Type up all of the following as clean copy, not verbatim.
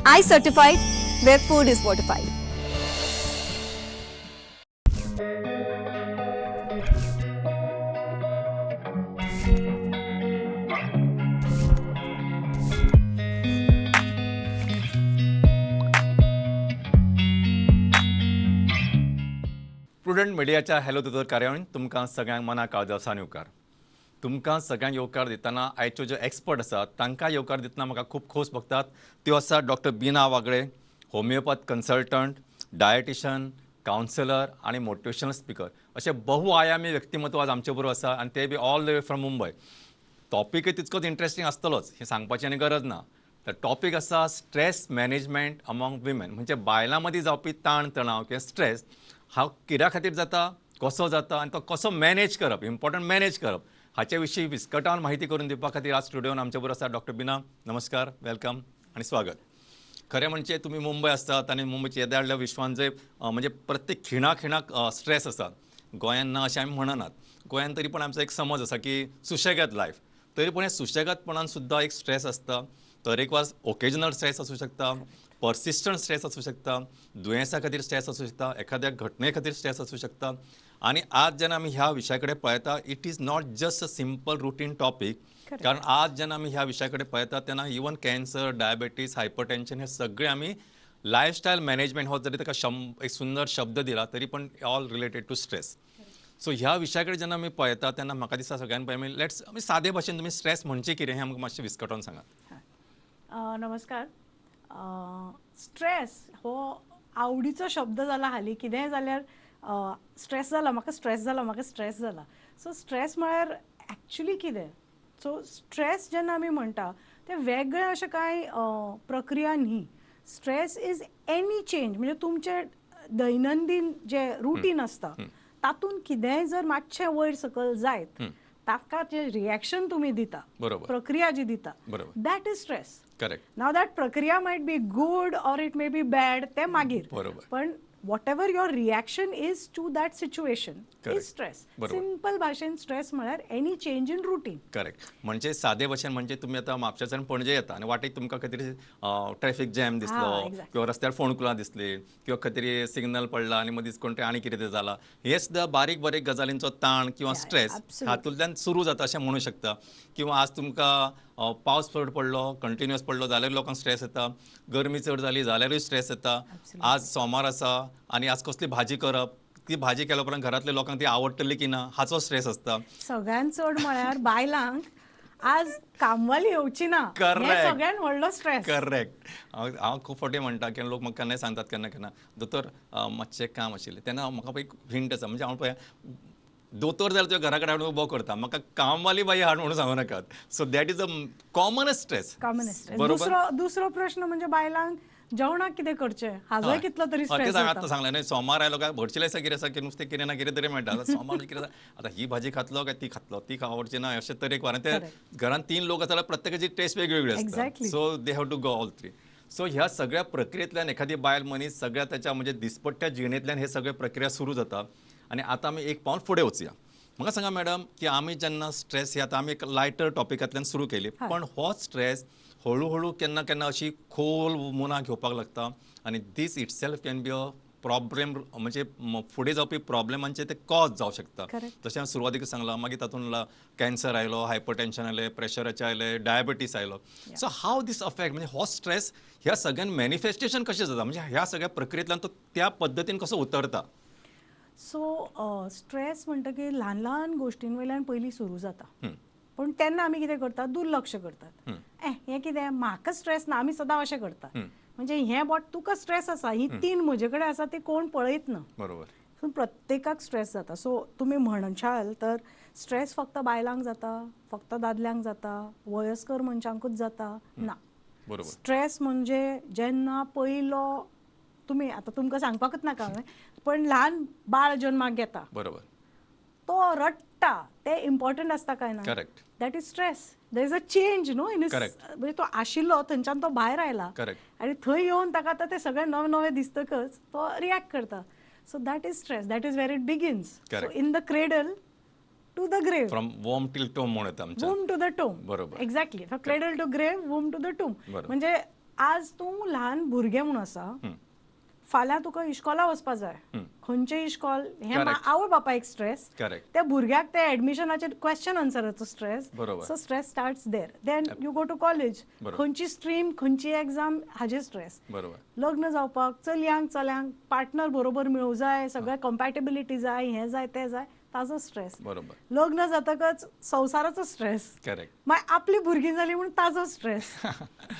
I certified where food is fortified. Prudent मिडियाच्या hello दोतोर कार्यावळीन तुमकां सगळ्यांक मनाक काळजावसान येवकार. तुमकां सगळ्यांक येवकार दितना आयच्यो ज्यो एक्सपर्ट आसात तांकां येवकार दितना म्हाका खूब खोस भोगतात. त्यो आसात doctor Beena Wagle, homeopath consultant, dietitian, counsellor आनी मोटिवेशनल स्पीकर अशे बहुआयामी व्यक्तिमत्व आज आमचे बरोबर आसा आनी ते be all the way from Mumbai. टॉपिकूय तितकोच इंट्रस्टिंग आसतलोच हें सांगपाची आनी गरज ना. तर टॉपीक आसा स्ट्रेस मॅनेजमेंट अमॉंग विमेन म्हणजे बायलां मदीं जावपी ताण तणाव किंवा स्ट्रेस हा कित्या खातीर जाता, कसो जाता आनी तो कसो मॅनेज करप, इम्पॉर्टंट मॅनेज करप हाचे विशीं विस्कटान म्हायती करून दिवपा खातीर आज स्टुडिओन आमचे बरोबर आसा डॉक्टर बीना. नमस्कार, वेलकम आनी स्वागत. खरें म्हणजे तुमी मुंबय आसतात आनी मुंबयच्या येद्या विश्वान जंय म्हणजे प्रत्येक खिणाक स्ट्रेस आसा. गोंयान ना अशें आमी म्हणनात. गोंयान तरी पण आमचो एक समज आसा की सुशेगाद लायफ. तरी पूण हे सुशेगादपणान सुद्दां एक स्ट्रेस आसता. तरेकवार ओकेजनल स्ट्रेस आसूं शकता, पर्सिस्टंट स्ट्रेस आसूं शकता, दुयेंसा खातीर स्ट्रेस आसूं शकता, एखाद्या घटने खातीर स्ट्रेस आसूं शकता. आनी आज जेन्ना आमी ह्या विशया कडेन पळयता it is not just a simple routine topic. कारण आज जेन्ना आमी ह्या विशया कडेन पळयता तेन्ना इवन कॅन्सर, डायबेटीस, हायपरटेन्शन हे सगळे आमी लायफस्टायल मॅनेजमेंट हो जरी ताका एक सुंदर शब्द दिला तरी पण all related to stress. So ह्या विशया कडेन जेन्ना आमी पळयता तेन्ना म्हाका दिसता सगळ्यान पयलीं लेट्स आमी सादे भाशेन तुमी स्ट्रेस म्हणजे कितें हें आमकां मातशें विस्कटोवन सांगात. नमस्कार. स्ट्रेस हो आवडीचो शब्द जाला हालीं. कितेंय जाल्यार स्ट्रेस जाला, म्हाका स्ट्रेस जाला, म्हाका स्ट्रेस जाला. सो स्ट्रेस म्हळ्यार एक्चुली कितें? सो स्ट्रेस जेन्ना आमी म्हणटा तें वेगळें अशें कांय प्रक्रिया न्ही. स्ट्रेस इज एनी चेंज म्हणजे तुमचें दैनंदीन जे रुटीन आसता तातूंत कितेंय जर मातशें वयर सकयल जायत ताका जे रिएक्शन तुमी दिता, प्रक्रिया जी दिता, that is stress. Correct. Now that प्रक्रिया might be good or it may be bad ते मागीर. पण whatever your reaction is to that situation is stress. Simple भाशेन स्ट्रेस म्हळ्यार any change in routine. Correct. म्हणजे सादे भाशेन म्हणजे तुमी आतां म्हापशेच्यान पणजे येता आनी वाटेक तुमकां खंय तरी ट्रॅफिक जॅम दिसलो किंवा रस्त्यार फोंडकुलां दिसली किंवा खंय तरी सिग्नल पडला आनी मदींच कोण आनी कितें तें जाला. हे सुद्दां बारीक बारीक गजालींचो ताण किंवा स्ट्रेस हातूंतल्यान सुरू जाता अशें म्हणूं शकता. किंवा आज तुमकां पावस चड पडलो, कंटिन्युअस पडलो जाल्यार लोकांक स्ट्रेस येता. गरमी चड जाली जाल्यारूय स्ट्रेस येता. आज सोमार आसा आनी आज कसली भाजी करप, ती भाजी केल्या उपरांत घरांतल्या लोकांक ती आवडटली की ना हाचो स्ट्रेस आसता. सगळ्यान चड म्हळ्यार बायलांक आज कामवाली येवची ना हें सगळ्यान व्हडलो स्ट्रेस. करेक्ट. हांव खूब फावटी म्हणटा की लोक म्हाका केन्नाय सांगतात केन्ना दोतोर मातशें काम आशिल्लें तेन्ना म्हाका एक हिंट आसा. म्हणजे हांव पळय दोतोर जाल्यार तुवें घरा कडेन हाडून उबो करता, म्हाका कामवाली बाई हाड म्हणून सांगूं नाकात. So that is a common stress. दुसरो प्रश्न म्हणजे बायलांक जेवणाक कितें करचें हाजोय कितलो तरी स्ट्रेस. आतां सांगलें न्हय सोमार आयलो काय भटशिलें आसा कितें आसा की नुस्तें कितें ना कितें तरी मेळटा. आतां सोमार कितें आतां ही भाजी खातलो काय ती खातलो, ती आवडची ना अशें तरेकवार. ते घरान 3 लोक आसा जाल्यार प्रत्येकाची टेस्ट वेगळी आसता. So they have to go all 3. So ह्या सगळ्या प्रक्रियेंतल्यान एखादी बायल मनीस सगळ्या त्याच्या म्हणजे दिसपट्ट्या जिणेंतल्यान हे सगळे प्रक्रिया सुरू जाता. आनी आतां आमी एक पावल फुडें वचुया. म्हाका सांगा मॅडम की आमी जेन्ना स्ट्रेस हे आतां आमी एक लायटर टॉपिकांतल्यान सुरू केली पण हो स्ट्रेस हळू केन्ना केन्ना अशी खोल मुना घेवपाक लागता आनी this itself can be a problem. म्हणजे फुडें जावपी प्रॉब्लेमांचे ते कॉज जावं शकता. जशें हांवें सुरवातीक सांगलां मागीर तातूंत कॅन्सर आयलो, हायपरटेन्शन आयलें, प्रेशराचें आयलें, डायबिटीस आयलो. सो हाव दीस अफेक्ट म्हणजे हो स्ट्रेस ह्या सगळ्यान मॅनिफेस्टेशन कशें जाता म्हणजे ह्या सगळ्या प्रक्रियेंतल्यान तो त्या पद्दतीन कसो उतरता. सो स्ट्रेस म्हणटकीर ल्हान ल्हान गोश्टीं वयल्यान पयलीं सुरू जाता. पण तेन्ना आमी कितें करतात दुर्लक्ष करतात. हें कितें म्हाका स्ट्रेस ना आमी सदां अशें करतात. म्हणजे हें बट तुका स्ट्रेस आसा ही 3 म्हजे कडेन आसा ती कोण पळयत ना. सो प्रत्येकाक स्ट्रेस जाता. सो तुमी म्हणशाल तर स्ट्रेस फक्त बायलांक जाता, फक्त दादल्यांक जाता, वयस्कर मनशांकूच जाता ना. स्ट्रेस म्हणजे जेन्ना पयलो तुमी आतां तुमकां सांगपाकूच नाका हांवें पण ल्हान बाळ जल्माक येता तो रडटा ते इम्पॉर्टंट आसता काय ना. That is stress. There is a change no in म्हणजे तो आशिल्लो थंयच्यान तो भायर आयला आनी थंय येवन ताका आतां ते सगळें नवें नवें दिसतकच तो रिएक्ट करता. So that is stress. That is where it begins. So in the cradle to the grave. From womb till tomb म्हणत आमच्या. Womb to the tomb. Exactly. From cradle to grave, womb to the Tomé. म्हणजे आज तूं ल्हान भुरगें म्हूण आसा, फाल्यां तुका इश्कॉला वचपा जाय, खंयचें इश्कॉल हें Correct. आवय बापायक स्ट्रेस, Correct. त्या भुरग्याक ते एडमिशनाचे क्वेश्चन आन्सराचो स्ट्रेस, बरोबर. So stress starts there. Then you go to college, बरोबर. खंयची स्ट्रीम, खंयची एग्जाम हाजे स्ट्रेस. बरोबर लग्न जावपाक चल्यांक पार्टनर बरोबर मेळूं जाय, सगळें कंपॅटेबिलिटी जाय, हें जाय तें जाय, ताजो स्ट्रेस. बरोबर लग्न जातकच संवसाराचो स्ट्रेस, करेक्ट मागीर आपली भुरगीं जाली म्हणून ताजो stress.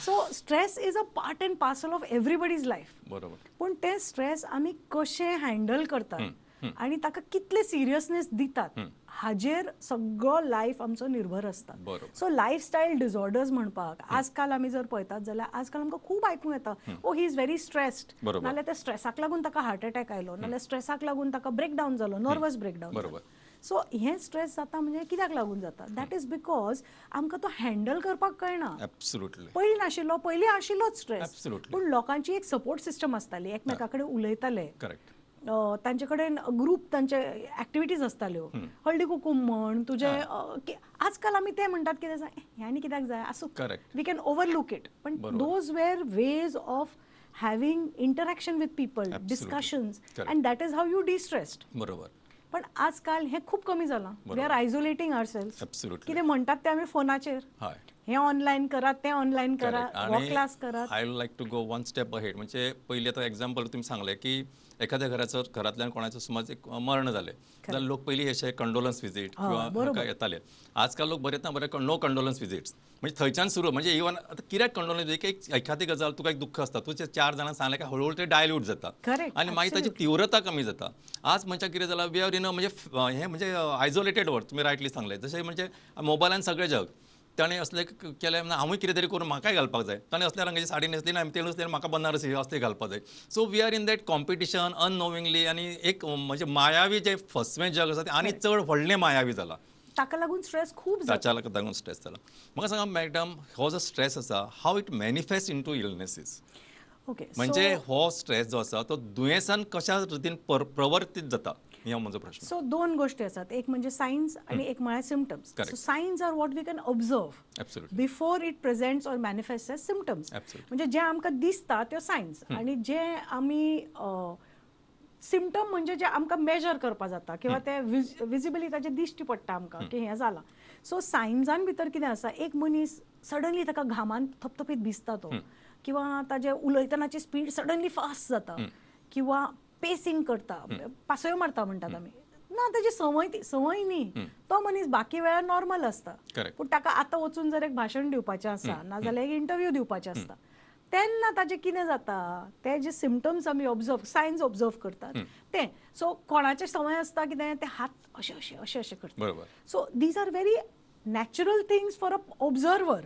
So stress is a part and parcel of everybody's life. बरोबर पण ते स्ट्रेस आमी कशें हँडल करतात आनी ताका कितले सिरियसनेस दितात हाजेर सगळो लायफ आमचो निर्भर आसता. बरोबर. सो लायफस्टायल डिसऑर्डर्स म्हणपाक आजकाल आमी जर पळयतात जाल्यार आजकाल आमकां खूब आयकूंक येता, ओ ही इज व्हेरी स्ट्रेस्ड, बरोबर. नाल्यार त्या स्ट्रेसाक लागून ताका हार्ट अटॅक आयलो, नाल्यार स्ट्रेसाक लागून ताका ब्रेकडावन जालो, नर्वस ब्रेकडावन. बरोबर. सो हें स्ट्रेस जाता म्हणजे कित्याक लागून जाता? दॅट इज बिकॉज आमकां तो हँडल करपाक कळना. एब्सोल्युटली पयलीं नाशिल्लो, पयलीं आशिल्लोच स्ट्रेस, Absolutely. पूण लोकांची एक सपोर्ट सिस्टम आसताली, एकमेका कडेन उलयताले, करेक्ट तांचे कडेन ग्रुप तांचे एक्टिविटीज आसताल्यो, हळदी कुकूम म्हण तुजे आजकाल आमी ते म्हणटात कितें जाय हें आनी कित्याक जाय आसूं, Correct. We can overlook it. पण बरोबर. Those were ways of having interaction with people, Absolutely. Discussions, Correct. And that is how you distressed. बरोबर पण आजकाल हें खूप कमी जालां. We are isolating ourselves. Absolutely. कितें म्हणटात ते आमी फोनाचेर, हय हें ऑनलायन करात, तें ऑनलायन करात, हो क्लास करात. I like to go one step ahead. म्हणजे पयलीं आतां एक्झाम्पल तुम्ही सांगलें की एखाद्या घरातल्यान कोणाचो समज एक मरण जालें जाल्यार लोक पयलीं अशे कंडोलन्स विजीट किंवा हाका येताले. आजकाल लोक बरें नो कंडोलन्स विजीट्स, म्हणजे थंयच्यान सुरू. म्हणजे इवन आतां कित्याक कंडोलन्स एक एखादी गजाल तुका एक दुख्ख आसता, तुजे 4 जाणां सांगलें की हळूहळू ते डायल्यूट जाता Correct, आनी मागीर ताची तीव्रता कमी जाता. आज मनशाक कितें जालां, वी आर इन म्हणजे हें म्हणजे आयसोलेटेड वर्ल्ड. तुमी रायटली सांगलें जशें म्हणजे मोबायलान सगळें जग. ताणें असलें केलें हांवूय कितें तरी करून म्हाकाय घालपाक जाय. ताणें असल्या रंगाची साडी न्हेसली आनी तें नुसतें म्हाका बनारसी असलें घालपाक जाय. So we are in that competition unknowingly. आनी एक म्हणजे मायावी जें फसवें जग आसा तें आनी चड व्हडलें मायावी जालां. ताका लागून स्ट्रेस खूब जाता. ताच्या लागून स्ट्रेस जाला. म्हाका सांगा मॅडम, हो जो स्ट्रेस आसा how it manifest into illnesses. Okay, म्हणजे हो स्ट्रेस जो आसा तो दुयेंसान कशा रितीन प्रवर्तीत जाता हो म्हजो प्रश्न. सो दोन गोष्टी आसात, एक म्हणजे सायन्स आणि एक म्हळ्यार symptoms. Correct. So signs are what we can observe Absolutely. Before it presents or manifest as symptoms. Absolutely. म्हणजे जे आमकां दिसता त्यो सायन्स, आणि जे आमी सिम्पटम म्हणजे जे आमकां मेजर करपा जाता किंवा ते विजिबली ताचे दिश्टी पडटा आमकां की हें जालां. सो सायन्सान भितर कितें आसा, एक मनीस सडनली ताका घामान थपथपीत भिजता तो, किंवा ताजे उलयतनाची स्पीड सडनली फास्ट जाता, किंवा पेसिंग करता, पासयो मारता म्हणटात आमी. ना, ताची संवय न्ही. तो मनीस बाकी वेळार नॉर्मल आसता, Correct. पूण ताका आतां वचून जर एक भाशण दिवपाचें आसा, नाजाल्यार एक इंटरव्यू दिवपाचें आसता, तेन्ना ताजें कितें जाता, ते जे सिम्पटम्स आमी ऑब्झर्व, सायन्स ऑब्झर्व करतात ते. सो कोणाचे संवय आसता कितें, ते हात अशे अशे अशे अशे करतात. बरोबर. So these are very natural things for a observer.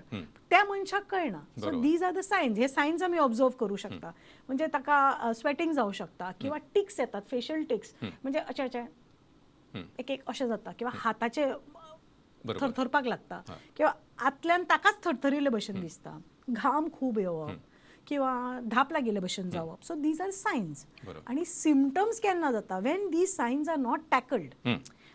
त्या मनशाक कळना. So these are the signs. हे सायन्स आमी ऑब्झर्व करू शकता. म्हणजे ताका स्वेटिंग जावं शकता, किंवा टिक्स येतात, फेशियल टिक्स, म्हणजे अशे अशे एक एक अशें जाता, किंवा हाताचे थरथरपाक लागता, किंवा आतल्यान ताकाच थरथरिल्ले भशेन दिसता, घाम खूब येवप, किंवा धाप लागिल्ले भशेन जावप. So these are signs. आणि सिम्पटम्स केन्ना जाता, when these signs are not tackled.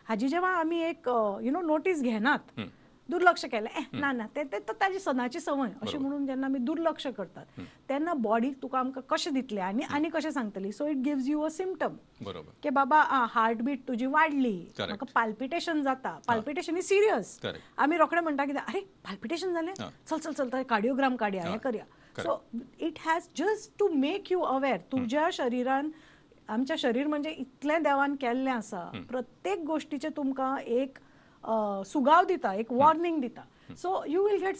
हाजी जेव्हा आमी एक नोटीस घेनात, दुर्लक्ष केलें, ना ते ताजी सदांची संवय अशें म्हणून जेन्ना आमी दुर्लक्ष करतात, तेन्ना बॉडीक तुका आमकां कशें दितलें आनी कशें सांगतली. So it gives you a symptom बरोबर. की बाबा हार्टबीट तुजी वाडली, Correct. म्हाका पाल्पिटेशन जाता. Palpitation is serious. Correct. आमी रोखडे म्हणटा कितें, अरे पाल्पिटेशन जालें, चल चल चल कार्डिओग्राम काडया, हें करया. So it has just to make you aware. तुज्या शरिरान, आमच्या शरीर म्हणजे इतलें देवान केल्लें आसा, प्रत्येक गोष्टीचे तुमकां एक सुगाव दिता, एक वॉर्निंग दिता. So you will get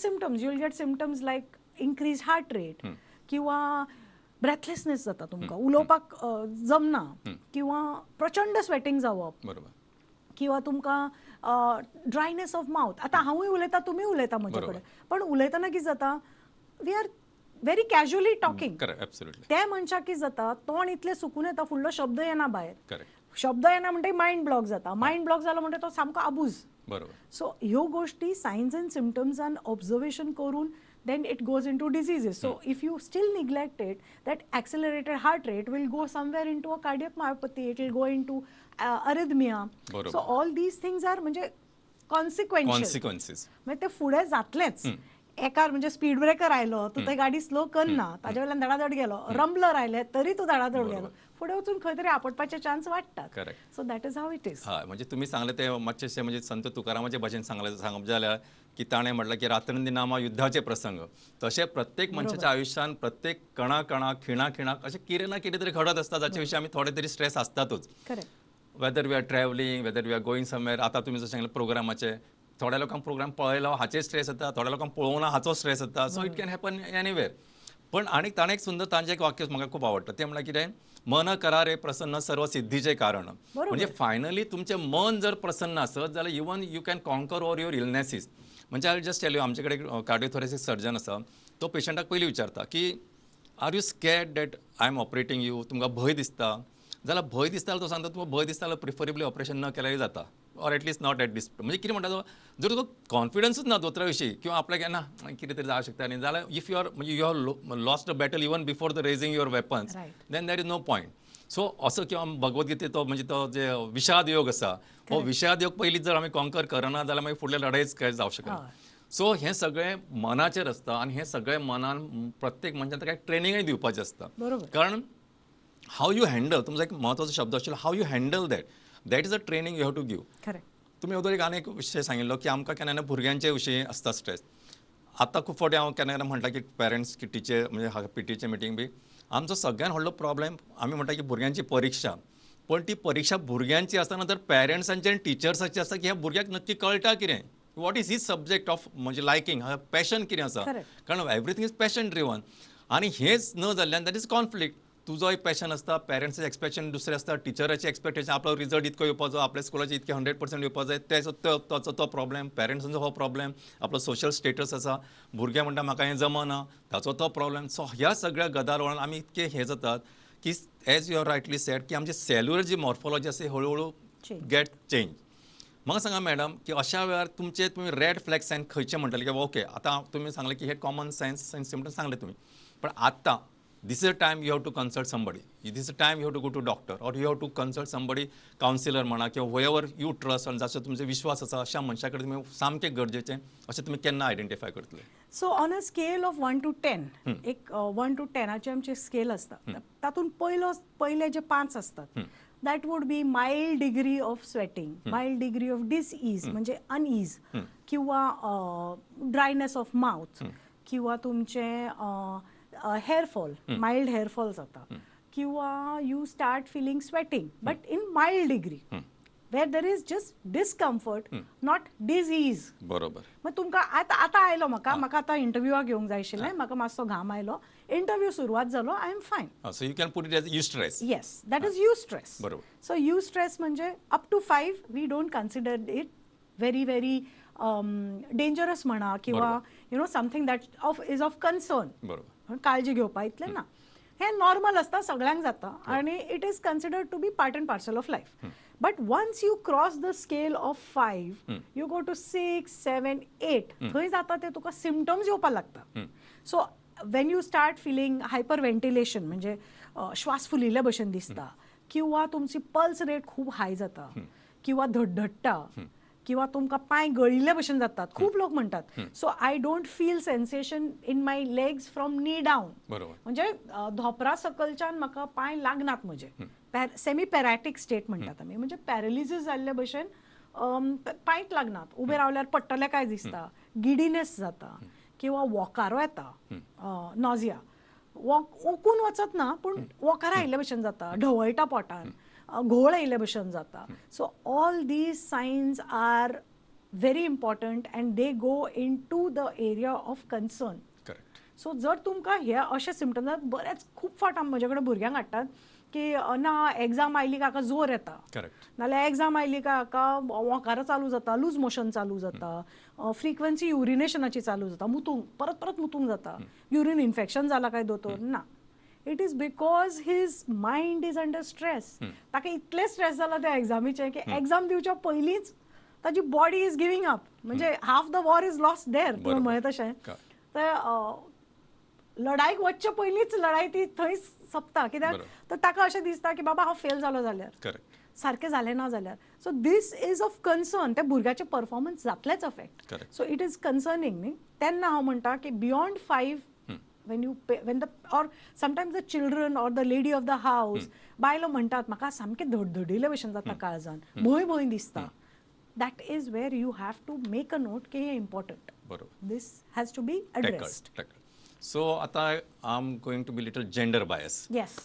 symptoms like increase heart rate, किंवा ब्रेथलेसनेस जाता, तुमकां उलोवपाक जमना, किंवा प्रचंड स्वेटिंग जावप, बरोबर. किंवा तुमकां ड्रायनेस ऑफ माउथ. आतां हांवूय उलयता, तुमी उलयता म्हजे कडेन, पण उलयतना कितें जाता, we are very casually talking. त्या मनशाक कितें जाता, तोंड इतलें सुकून येता, फुडलो शब्द येना भायर. शब्द येना म्हणटा मायंड ब्लॉक जाता. मायंड ब्लॉक जालो म्हणटा तो सामको आबूज. बरोबर. सो ह्यो गोष्टी सायन्स अँड सिम्पटम्सान ऑब्झर्वेशन करून then it goes into diseases. So if you still neglect it, that accelerated heart rate will go somewhere into a cardiac myopathy, it will go into arrhythmia. बरोबर. So all these things are म्हणजे consequences. म्हणजे ते फुडें जातलेंच. एकार म्हणजे speed breaker आयलो तू थंय गाडी slow करना ताज्या वयल्यान धडाधड गेलो रंबलर आयले तरी तू धडाधड गेलो फुडें वचून खंय तरी आपटपाचे चान्स वाडटात. Correct. So that is how it is. हय म्हणजे तुम्ही सांगले ते मातशें म्हणजे संत तुकारामाचे भाशेन सांगप जाल्यार की ताणें म्हटलं की रात्रंदिनामा युद्धाचे प्रसंग तशे प्रत्येक मनशाच्या आयुश्यान प्रत्येक कणा कणाक खिणा खिणाक अशें कितें ना कितें तरी घडत आसता जाचे विशीं आमी थोडे तरी स्ट्रेस आसतातूच. Correct. Whether we are travelling whether we are going somewhere आतां तुमी जशें सांगलें प्रोग्रामाचे थोड्या लोकांक प्रोग्राम पळयलो हाचे स्ट्रेस येता थोड्या लोकांक पळोवना हाचो स्ट्रेस येता so it can happen anywhere. पण आनीक ताणें एक सुंदर तांचें एक वाक्य म्हाका खूब आवडटा तें म्हळ्यार कितें मन करा रे प्रसन्न सर्व सिद्धीचे कारण. म्हणजे फायनली तुमचें मन जर प्रसन्न आसत जाल्यार even you can conquer or your illnesses. म्हणजे आय जस्ट टेल यू आमचे कडेन कार्डिओथोरेसिस सर्जन आसा तो पेशंटाक पयलीं विचारता की are you scared that I am operating you तुमकां भंय दिसता जाल्यार भंय दिसता जाल्यार तो सांगता तुका भंय दिसता जाल्यार प्रिफरेबली ऑपरेशन न केल्यार जाता ऑर एटलीस्ट नॉट एट दीस म्हणजे कितें म्हणटा तो जर तुका कॉन्फिडन्सूच ना दोतोरा विशीं किंवा आपल्याक ना कितें तरी जावं शकता न्ही जाल्यार इफ यू आर म्हणजे you have lost a battle even before the raising your weapons then there is no point. So असो किंवा भगवद्गीते तो म्हणजे तो जे विषाद योग आसा हो विषाद योग पयलीं जर आमी कॉन्कर करना जाल्यार मागीर फुडले लढाईच काय जावं शकना. सो हें सगळें मनाचेर आसता आनी हें सगळें मनान प्रत्येक मनशान ताका ट्रेनिंगूय दिवपाचें आसता. कारण हाव यू हँडल तुमचो एक म्हत्वाचो शब्द आशिल्लो how you handle that is a training you have to give. Correct. तुमी अगोदर आनी एक विशय सांगिल्लो की आमकां केन्ना भुरग्यांचे विशीं आसता स्ट्रेस. आतां खूब फावटी हांव केन्ना म्हणटा की पेरंट्स किटीचे म्हणजे पीटीचे मिटींग बी आमचो सगळ्यान व्हडलो प्रॉब्लेम आमी म्हणटा की भुरग्यांची परीक्षा पण ती परीक्षा भुरग्यांची आसतना जर पेरंट्सांची आनी टिचर्सांची आसता की ह्या भुरग्याक नक्की कळटा कितें what is his subject of म्हणजे लायकींग पॅशन कितें आसा कारण एवरीथींग इज पॅशन ड्रिवन आनी हेंच न जाल्ल्यान दॅट इज कॉन्फ्लिक्ट. तुजो एक पॅशन आसता पेरंट्साचें एक्सपेक्टेशन दुसरें आसता टिचराचें एक्सपेक्टेशन आपलो रिजल्ट इतको येवपाक जाय आपल्या स्कुलाचे इतके 100% येवपाक जाय तेचो तो प्रॉब्लेम पेरंट्सांचो हो प्रॉब्लेम आपलो सोशल स्टेटस आसा भुरगे म्हणटा म्हाका हें जमना ताचो तो प्रॉब्लेम. सो ह्या सगळ्या गदारोळान आमी इतके हे जातात की as you are rightly said की आमची सेल्युलर जी मॉर्फोलॉजी आसा हळू हळू गेट चेंज. म्हाका सांगा मॅडम की अशा वेळार तुमी रेड फ्लॅग सायन खंयचे म्हणटले की ओके आतां तुमी सांगले की हे कॉमन सायन्स सिम्पटम्स सांगले तुमी पण आतां this is a time you have to consult somebody. This is a time you have to go to doctor or you have to consult somebody counselor म्हणा किंवा whoever you trust आणि जाचो तुमचो विश्वास आसा अशा मनशा कडेन तुमी सामकें गरजेचें अशें तुमी केन्ना आयडेंटिफाय करतले. So on a scale of 1 to 10 एक 1 to 10 आमचे स्केल आसता तातूंत पयले जे 5 असतात that would be mild degree of sweating mild degree of disease म्हणजे अनईज किंवा ड्रायनेस ऑफ माउथ किंवा तुमचे हेअरफॉल माइल्ड हेअरफॉल जाता किंवा you start feeling sweating but in mild degree where there is just discomfort not disease. बरोबर. मग तुमकां आतां आयलो म्हाका आतां इंटरव्यूवाक घेवंक जाय आशिल्लें म्हाका मातसो घाम आयलो इंटरव्यू सुरवात जालो I am fine. So you can put it as eustress. Yes that is eustress. बरोबर. सो युस्ट्रेस म्हणजे up to 5 we don't consider it very very dangerous म्हणा किंवा you know something that is of concern. बरोबर. काळजी घेवपा इतलें ना हें नॉर्मल आसता सगळ्यांक जाता आनी it is considered to be part and parcel of life. But once you cross the scale of 5 you go to 6, 7, 8 थंय जाता ते तुका सिम्पटम्स येवपाक लागता. So when you start feeling hyperventilation म्हणजे श्वास फुलिल्ल्या भशेन दिसता किंवा तुमची पल्स रेट खूब हाय जाता किंवा धडधडटा किंवा तुमकां पांय गळिल्ले भशेन जातात खूब लोक म्हणटात. So I don't feel sensation in my legs from नी डावन म्हणजे धोपरा सकलच्यान म्हाका पांय लागनात म्हजे सेमी पॅराटिक स्टेट म्हणटात आमी म्हणजे पॅरालिसीस जाल्ले भशेन पांयच लागनात उबे रावल्यार पडटले काय दिसता गिडिनेस जाता किंवा वॉकारो येता नॉजिया ओकून वचत ना पूण वॉकार आयिल्ले भशेन जाता ढवळटा पोटान घोळ येयले भशेन जाता. So all these signs are very important and they go into the area of concern. So जर तुमकां हे अशे सिम्पटम्स बरेच खूब फावट म्हजे कडेन भुरग्यांक हाडटात की ना एग्जाम आयली काय जोर येता नाल्यार एग्जाम आयली काय वोंकारां चालू जाता लूज मोशन चालू जाता फ्रिक्वेन्सी युरिनेशनाची चालू जाता मुतूंक परत परत मुतूंक जाता युरीन इन्फेक्शन जाला काय दोतोर ना. It is because his mind is under stress. ताका इतले स्ट्रेस जाला त्या एग्जामीचे की एग्जाम दिवच्या पयलींच ताजी बॉडी इज गिवींग अप म्हणजे half the war is lost there तुमी म्हळें तशें. तर लढाईक वचचे पयलींच लढाई ती थंय सोंपता कित्याक तर ताका अशें दिसता की बाबा हांव फेल जालो जाल्यार. सारकें जालें ना जाल्यार so this is of concern त्या भुरग्याचे परफॉर्मन्स जातलेच affect Correct. So it is concerning न्ही तेन्ना हांव म्हणटा की beyond 5 when the or sometimes the children or the lady of the house बायलो म्हणटात म्हाका सामकें धडधडिल्ले भशेन जाता काळजान भंय भंय दिसता that is where you have to make a note की हे इम्पॉर्टंट बरोबर this has to be addressed so आता I am going to be little gender bias yes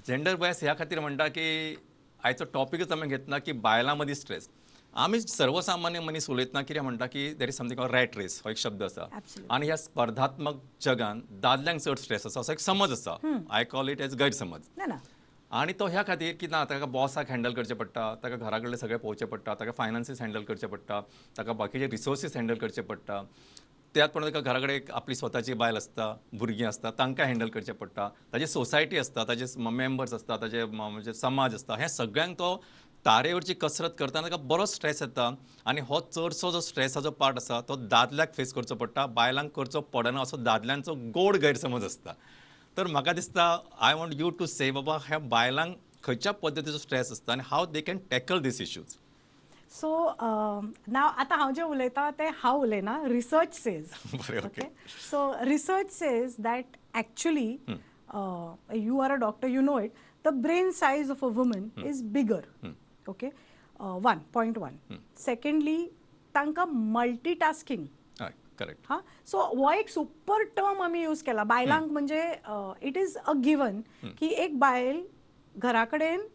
gender bias ह्या खातीर म्हणटा की आयचो टॉपिकच आमी घेतना की बायलां मदीं स्ट्रेस आमी सर्वसामान्य मनीस उलयतना कितें म्हणटा की there is something or rat race हो एक शब्द आसा Absolutely. आनी ह्या स्पर्धात्मक जगान दादल्यांक चड स्ट्रेस आसा असो एक समज आसा आय कॉल इट एज गैरसमज ना ना आणि तो ह्या खातीर की ना ताका बॉसाक हँडल करचें पडटा ताका घरा कडलें सगळें पळोवचें पडटा ताका फायनान्सीस हँडल करचें पडटा ताका बाकीचे रिसोर्सीस हँडल करचे पडटा त्याच प्रमाणे ताका घरा कडेन एक आपली स्वताची बायल आसता भुरगीं आसता तांकां हँडल करचें पडटा ताजी सोसायटी आसता ताजे मेंबर्स आसता ताजे म्हणजे समाज आसता हे सगळ्यांक तो तारेवरची कसरत करतना ताका बरो स्ट्रेस येता आनी हो चडसो जो स्ट्रेसाचो पार्ट आसा तो दादल्याक फेस करचो पडटा बायलांक करचो पडना असो दादल्यांचो गोड गैरसमज आसता तर म्हाका दिसता I want you to say बाबा ह्या बायलांक खंयच्या पद्दतीचो स्ट्रेस आसता आनी how they can tackle these issues so now आतां हांव जें उलयतां तें हांव उलयना रिसर्च सेज बरें okay so research says that actually you are a doctor you know it the brain size of a woman is bigger okay 1.1 secondly तांकां multitasking हय करेक्ट हां सो हो एक सुपर टर्म आमी यूज केला बायलांक म्हणजे इट इज अ गिवन की एक बायल घरा कडेन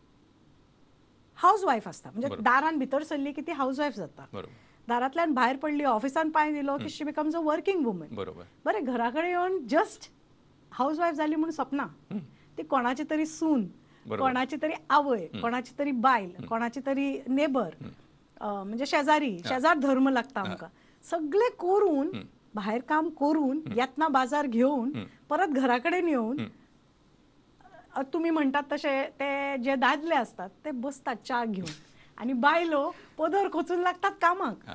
हाऊस वायफ आसता म्हणजे दारान भितर सरली की ती हाऊस वायफ जाता बरोबर दारांतल्यान भायर पडली ऑफिसान पांय दिलो की शी बिकम्स अ वर्किंग वुमन बरोबर बरें घरा कडेन येवन जस्ट हाऊस वायफ जाली म्हणून सपना ती कोणाची तरी सून कोणाची तरी आवय कोणाची तरी बायल कोणाची तरी नेबर म्हणजे शेजार धर्म लागता आमकां सगळे करून भायर काम करून येतना बाजार घेवन परत घरा कडेन येवन तुम्ही म्हणटात तशे ते जे दादले असतात ते बसतात च्या घेऊन आणि बायलो पदर खोचून लागतात कामाक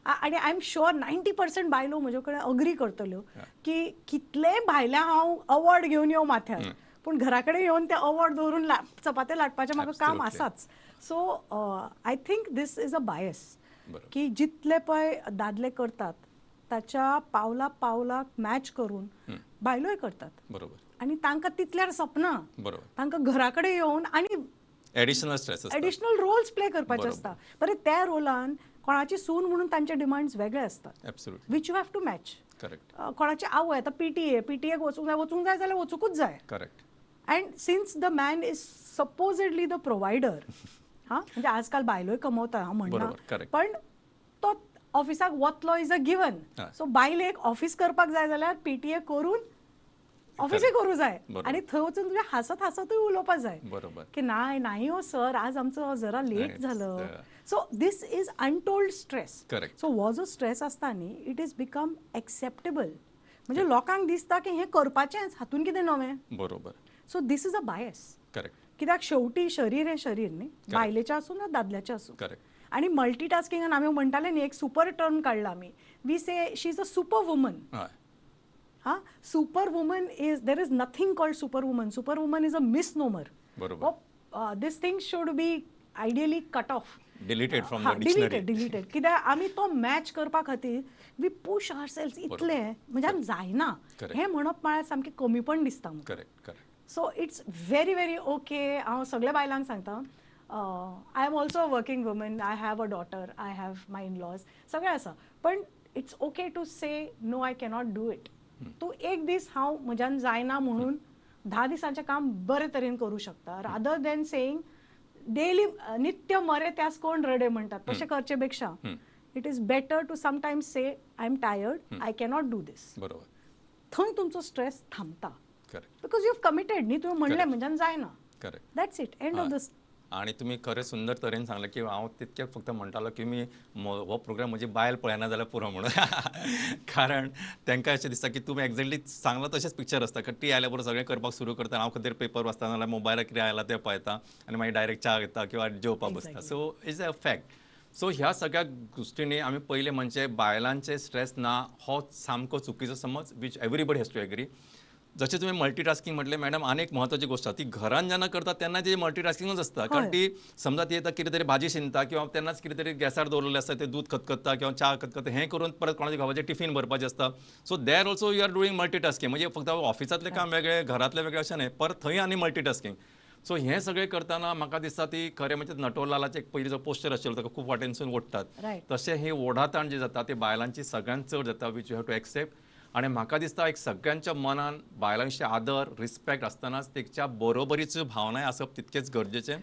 आणि आय एम शुअर 90% बायलो म्हजे कडेन अग्री करतल्यो की कितले भायल्या हांव अवॉर्ड घेवन येवं माथ्यार पूण घरा कडेन येवन ते अवॉर्ड दवरून चपाते लाटपाचें म्हाका काम आसाच so I think this is a bias की जितले पळय दादले करतात ताच्या पावला पावलाक मॅच करून बायलोय करतात बरोबर आणि तांकां तितल्यार सपना बरोबर तांकां घरा कडेन येवन आणि additional stress additional roles play करपाचे आसता बरें त्या रोलान कोणाची सून म्हणून तांचे डिमांड्स वेगळे असतात absolutely which you have to match correct कोणाची आवय आतां पीटीए वचूंक जाय जाल्यार वचूंकूच जाय correct and since the man is supposedly the provider हां म्हणजे आजकाल बायलोय कमवता हांव म्हणना पण तो ऑफिसाक वतलो इज अ गिवन सो बायलेक ऑफिस करपाक जाय जाल्यार पीटीए करून ऑफिसय करूं जाय आणि थंय वचून तुवें हांसत हांसतूय उलोवपाक जाय बरोबर की नाही हो सर आज आमचं जरा लेट झालं so this is untold stress correct so हो जो स्ट्रेस आसता न्ही इट इज बिकम एक्सेप्टेबल म्हणजे लोकांक दिसता की हें करपाचेंच हातून कितें नवें बरोबर so this is a bias correct कित्याक शेवटी शरीर हें शरीर न्ही बायलेचें आसूं ना दादल्याचें आसूं करेक्ट आणि मल्टीटास्किंगान आमी म्हणटाले न्ही एक सुपर टर्म काडला आमी we say she is a super woman हाँ super woman is there is nothing called super woman is a misnomer बरोबर this thing should be ideally cut off deleted from the dictionary deleted कित्याक आमी तो match करपा खातीर we push आवरसेल्स इतले म्हणजे आमी जायना हें म्हणप म्हळ्यार सामकें कमीपण दिसता correct correct so it's very very okay हांव सगळ्या बायलांक सांगता I am also a working woman I have a daughter I have my in laws सगळें आसा पण it's okay to say no I cannot do it तूं एक दीस हांव म्हज्यान जायना म्हणून 10 दिसांचें काम बरे तरेन करूं शकता रादर दॅन सेईंग डेली नित्य मरे त्यास कोण रडे म्हणटात तशें करचे पेक्षा it is better to sometimes say I am tired I cannot do this बरोबर थंय तुमचो स्ट्रेस थांबता correct because you have committed न्ही तुवें म्हणलें म्हज्यान जायना correct that's it end of this आणि तुम्ही खरें सुंदर तरेन सांगलें की हांव तितकें फक्त म्हणटालो की मी हो प्रोग्राम म्हजी बायल पळयना जाल्यार पुरो म्हणून कारण तांकां अशें दिसता की तुमी एक्झॅक्टली सांगला तशेंच पिक्चर आसता टी आयल्या बरोबर सगळें करपाक सुरू करता हांव खंय पेपर वाचता नाल्यार मोबायलार कितें आयलां तें पळयता आनी मागीर डायरेक्ट च्या घेता किंवा जेवपाक बसता so is a fact so ह्या सगळ्या गोश्टींनी आमी पयलें म्हणजे बायलांचे स्ट्रेस ना हो सामको चुकीचो समज which everybody has to agree जसे तुम्ही मल्टीटास्किंग म्हटले मॅडम, अनेक महत्वाची गोष्ट ती घरान जेन्ना करतात तेन्ना ती मल्टीटास्किंगच असता. कारण ती समजा ती येता कितें तरी भाजी शिंता किंवा तेन्नाच कितें तरी गॅसार दवरलेलें आसता, ते दूध खतखत्ता किंवा च्या खतखत्ता हें करून परत कोणाच्या घोवाचें टिफीन भरपाचें आसता. So there also you are doing multitasking. म्हणजे फक्त ऑफिसांतलें काम वेगळें, घरांतलें वेगळें अशें न्हय, परत थंय आनी मल्टीटास्किंग. सो हें सगळें करतना म्हाका दिसता ती खरें म्हणजे नटवरलालाचें एक पयलींचो पोस्टर आशिल्लो ताका खूब वाटेनसून ओडटात. तशें ही ओढाताण जी जाता ती बायलांची सगळ्यांत चड जाता, which you have to accept. आणि म्हाका दिसता एक सगळ्यांच्या मनान बायलांचे आदर रिस्पेक्ट आसतनाच तेच्या बरोबरीच्यो भावनाय आसप तितकेच गरजेचें.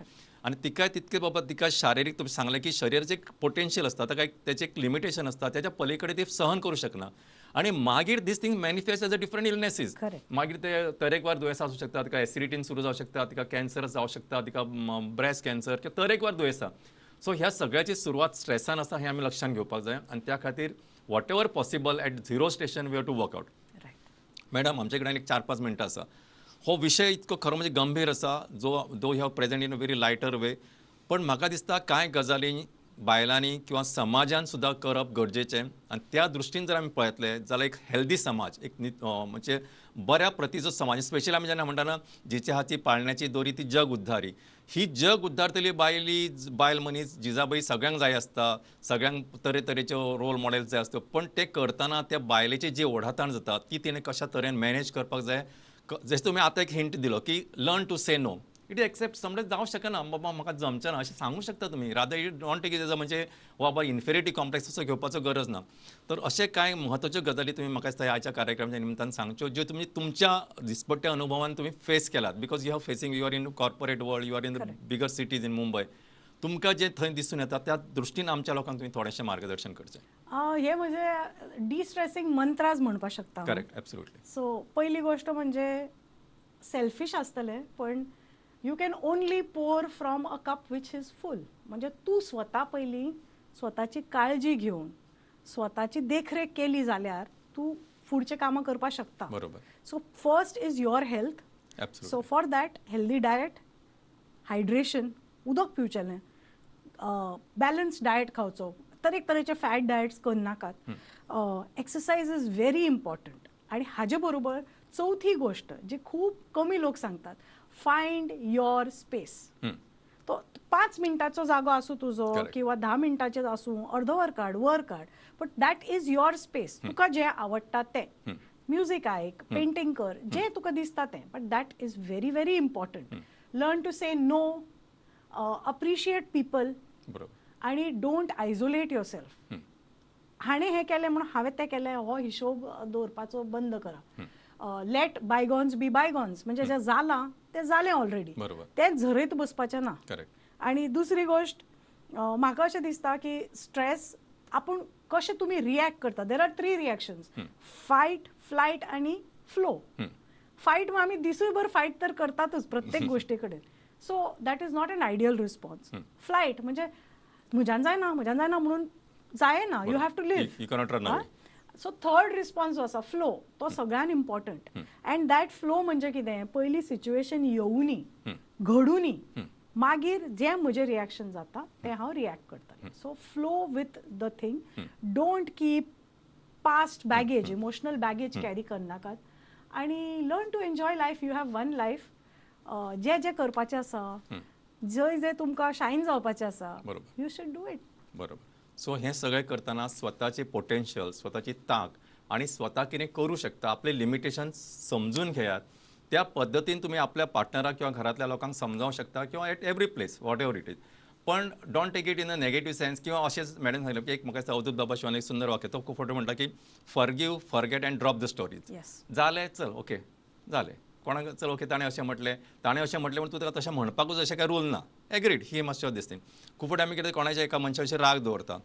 आणि तिकाय तितके बाबा तिका शारिरीक तुम्ही सांगलें की शरीराचें एक पोटेन्शियल आसता, ताका एक तेचें एक लिमिटेशन आसता, तेच्या पलीकडे ती सहन करूं शकना. आणि मागीर this thing manifest as a different illnesses. मागीर ते तरेकवार दुयेंसां आसूं शकता, तिका एसिडिटीन सुरू जावं शकता, तिका कॅन्सर जावं शकता, तिका ब्रेस्ट कॅन्सर किंवा तरेकवार दुयेंसां. सो ह्या सगळ्याची सुरवात स्ट्रेसान आसा हें आमी लक्षांत घेवपाक जाय. आनी त्या खातीर whatever possible at zero station we have to work out. Madam, आमचे कडेन एक 4-5 मिनटां आसा. हो विशय इतको खरो म्हणजे गंभीर आसा, though you have present in a very lighter way. पण म्हाका दिसता कांय गजाली बायलांनी किंवा समाजान सुद्दां करप गरजेचें. आनी त्या दृश्टीन जर आमी पळयतले जाल्यार एक हेल्दी समाज, एक म्हणजे बऱ्या प्रतीचो समाज, स्पेशली आमी जेन्ना म्हणटा ना, जिचे हाती पाळण्याची दोरी ती जग उद्धारी. ही जग उद्धारतली बायल मनीस जिजाबाई सगळ्यांक जाय आसता, सगळ्यांक तरेतरेच्यो रोल मॉडेल्स जाय आसता. पण ते करतना त्या बायलेची जी ओढाताण जाता ती तिणें कशा तरेन मॅनेज करपाक जाय. जशें तुमी आतां एक हिंट दिलो की learn to say no. It accept समज जावं शकना, बाबा म्हाका जमचें ना अशें सांगूं शकता तुमी. Rather it don't take it as म्हणजे बाबा इन्फेरिटी कॉम्प्लेक्स असो घेवपाचो गरज ना. तर अशें कांय म्हत्वाच्यो गजाली तुमी म्हाका दिसता आयच्या कार्यक्रमाच्या निमतान सांगच्यो, ज्यो तुमी तुमच्या दिसपट्ट्या अनुभवान तुमी फेस केलात. Because you have facing, you are in corporate world, you are in the bigger cities in Mumbai. तुमकां जे थंय दिसून येता त्या दृश्टीन आमच्या लोकांक तुमी थोडेंशें मार्गदर्शन करचें. हे म्हणजे डिस्ट्रेसिंग मंत्राज म्हणपाक शकता. Correct, absolutely. सो पहिली गोष्ट म्हणजे सेल्फिश आसतलें, पण you can only pour from a cup which is full. म्हणजे तूं स्वता पयलीं स्वताची काळजी घेवन स्वताची देखरेख केली जाल्यार तूं फुडचें कामां करपाक शकता. बरोबर. So first is your health. So for that healthy diet, hydration, उदक पिवचेलें, बॅलन्स डायट खावचो, तरेचे फॅट डायट्स करनाकात. Exercise is very important. आणि हाजे बरोबर चौथी गोष्ट जी खूब कमी लोक सांगतात, फायंड युअर स्पेस. तो 5 मिनटाचो जागो आसूं तुजो किंवा 10 मिनटाचें आसूं, अर्द वर काड, but that is your space. तुका जें आवडटा तें म्युझिक आयक, पेंटिंग कर, जें तुका दिसता तें, but that is very very important. Learn to say no, appreciate people, आणि डोंट आयसोलेट युअर सेल्फ. हाणें हें केलें म्हणून हांवें तें केलें हो हिशोब दवरपाचो बंद करा. लेट बायगॉन्स बी बायगॉन्स. म्हणजे जें जालां तें जालें ऑलरेडी, तें झरयत बसपाचें ना. आणि दुसरी गोष्ट म्हाका अशें दिसता की स्ट्रेस आपूण कशें तुमी रियॅक्ट करता. There are 3 reactions: fight, flight आणि फ्लो. फायट आमी दिसूयभर फायट तर करतातच प्रत्येक गोष्टी कडेन. So that is not an ideal response. Flight म्हणजे म्हज्यान जायना म्हणून जायना, you have to leave. So third response जो आसा फ्लो, तो सगळ्यान इम्पॉर्टंट. अँड दॅट फ्लो म्हणजे कितें, पयली सिच्युएशन येवनी, घडूनी, मागीर जें म्हजें रिॲक्शन जाता तें हांव रियॅक्ट करता. So flow with the thing. Don't keep past baggage, emotional baggage carry करनाकात. आणि learn to enjoy life. You have one life. जें करपाचें आसा, जंय तुमकां शायन जावपाचें आसा, यू शूड डू इट. बरोबर. सो हें सगळें करतना स्वताची पोटेन्शियल, स्वताची तांक आणि स्वता कितें करूं शकता, आपले लिमिटेशन समजून घेयात. त्या पद्दतीन तुमी आपल्या पार्टनराक किंवा घरातल्या लोकांक समजावंक शकता किंवा at every place whatever it is. पण don't take it in a negative sense. किंवा अशेंच मॅडम सांगलें की एक म्हाका दिसता अवधूत बाबा शिवान एक सुंदर वाक्य, तो खूब फावटी म्हणटा की forgive, forget and drop the stories. जालें, चल ओके जालें. कोणाक चल ओके ताणें अशें म्हटलें म्हणून तूं ताका तशें म्हणपाकूच अशें काय रूल ना. एग्रीड, ही मातशें दिसता. खूब फावटी आमी कितें कोणाच्या एका मनशाचेर राग दवरता,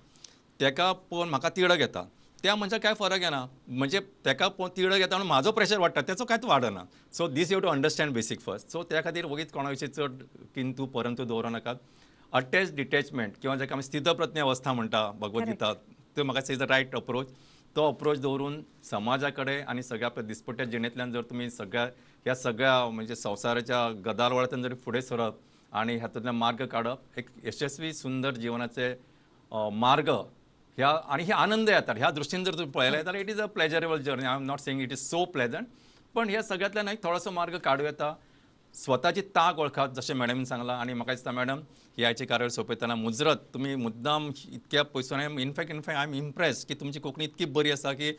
तेका पळोवन म्हाका तिडक येता. त्या मनशाक काय फरक येना, म्हणजे तेका पळोवन तिडक येता म्हणून म्हाजो प्रेशर वाडटा, तेचो कांयच वाडना. So this you have to understand basic first. सो त्या खातीर वगीच कोणा विशीं चड किंतू परंतु दवरूं नाकात. अटॅच डिटॅचमेंट किंवा जाका आमी स्थितप्रज्ञ अवस्था म्हणटा भगवद्गीतात, तो म्हाका दिसता इज द रायट अप्रोच. तो अप्रोच दवरून समाजा कडेन आनी सगळ्या आपल्या दिसपट्ट्या जिणेंतल्यान जर तुमी ह्या सगळ्या म्हणजे संवसाराच्या गदारोळांतल्यान जर फुडें सरप आनी हातूंतल्यान मार्ग काडप, एक यशस्वी सुंदर जिवनाचे मार्ग ह्या आणि हे आनंद येतात ह्या दृश्टीन जर तुम्ही पळयलें जाल्यार it is a pleasurable journey. I am not saying it is so pleasant, पण ह्या सगळ्यातल्यान एक थोडोसो मार्ग काडूं येता. स्वताची तांक वळखात जशें मॅडमीन सांगलां आनी म्हाका दिसता मॅडम ही आयची कार्यावळ सोंपयतना मुजरत तुमी मुद्दाम इतक्या पयसून इनफॅक्ट आय एम इम्प्रेस की तुमची कोंकणी इतकी बरी आसा की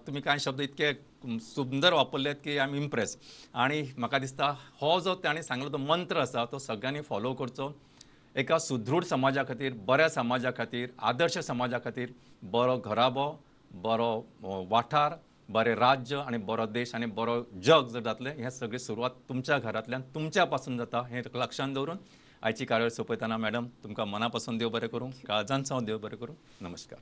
तुमी कांय शब्द इतके सुंदर वापरलेत की आय एम इम्प्रेस. आनी म्हाका दिसता हो जो ताणें सांगलो तो मंत्र आसा तो सगळ्यांनी फॉलो करचो. एका सुदृढ समाजा खातीर, बऱ्या समाजा खातीर, आदर्श समाजा खातीर, बरो घराबो, बरो वाठार, बरें राज्य आनी बरो देश आनी बरो जग जर जातलें हें सगळी सुरवात तुमच्या घरांतल्यान तुमच्या पासून जाता हें लक्षांत दवरून आयची कार्यावळ सोंपयतना मॅडम तुमकां मना पासून देव बरें करूं, काळजांत सावन देव बरें करूं. नमस्कार.